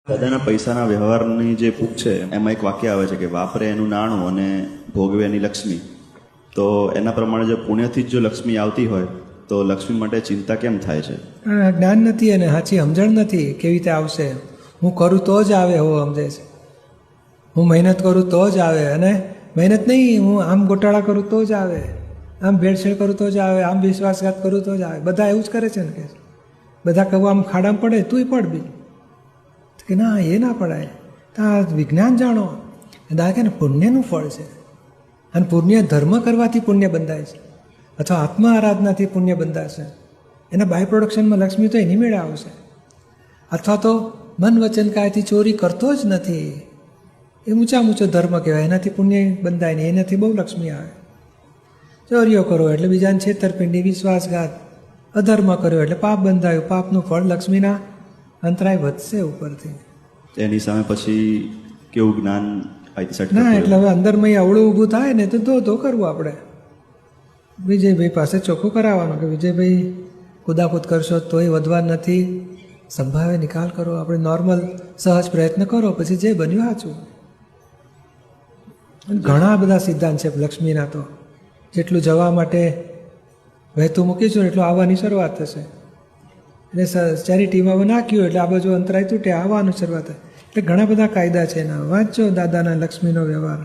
દાદાના પૈસાના વ્યવહારની જે બુક છે એમાં એક વાક્ય આવે છે કે વાપરે એનું નાણું અને ભોગવે એની લક્ષ્મી. તો એના પ્રમાણે જો પુણ્યથી જ જો લક્ષ્મી આવતી હોય તો લક્ષ્મી માટે ચિંતા કેમ થાય છે? જ્ઞાન નથી અને સાચી સમજણ નથી કેવી રીતે આવશે. હું કરું તો જ આવે એવું સમજે છે. હું મહેનત કરું તો જ આવે, અને મહેનત નહીં, હું આમ ગોટાળા કરું તો જ આવે, આમ ભેળસેળ કરું તો જ આવે, આમ વિશ્વાસઘાત કરું તો જ આવે. બધા એવું જ કરે છે ને કે બધા કહું આમ ખાડામાં પડે તુંય પડ બી કે ના, એ ના પડાય. તો આ વિજ્ઞાન જાણો. દાદા કે પુણ્યનું ફળ છે, અને પુણ્ય ધર્મ કરવાથી પુણ્ય બંધાય છે, અથવા આત્મા આરાધનાથી પુણ્ય બંધાશે. એના બાય પ્રોડક્શનમાં લક્ષ્મી તો એની મેળે આવશે. અથવા તો મન વચન કાયથી ચોરી કરતો જ નથી, એ ઊંચો ધર્મ કહેવાય. એનાથી પુણ્ય બંધાય નહીં, એનાથી બહુ લક્ષ્મી આવે. ચોરીઓ કરો એટલે બીજાને છેતરપિંડી, વિશ્વાસઘાત, અધર્મ કર્યો એટલે પાપ બંધાયું. પાપનું ફળ લક્ષ્મીના અંતરાય વધશે ઉપરથી. એની સામે પછી કેવું જ્ઞાન ના, એટલે હવે અંદરમાં અવળું ઊભું થાય ને તો ધો કરવું આપણે. વિજયભાઈ પાસે ચોખ્ખું કરાવવાનું કે વિજયભાઈ કુદાકૂદ કરશો તોય વધવા નથી, સંભાવે નિકાલ કરો. આપણે નોર્મલ સહજ પ્રયત્ન કરો, પછી જે બન્યું સાચું. ઘણા બધા સિદ્ધાંત છે લક્ષ્મીના. તો જેટલું જવા માટે વહેતું મૂકીશું એટલું આવવાની શરૂઆત થશે. એટલે ચેરિટીમાં નાખ્યું એટલે આ બાજુ અંતરાય તૂટે, આવવાનું શરૂઆત થાય. એટલે ઘણા બધા કાયદા છે એના. વાંચો દાદાના લક્ષ્મીનો વ્યવહાર.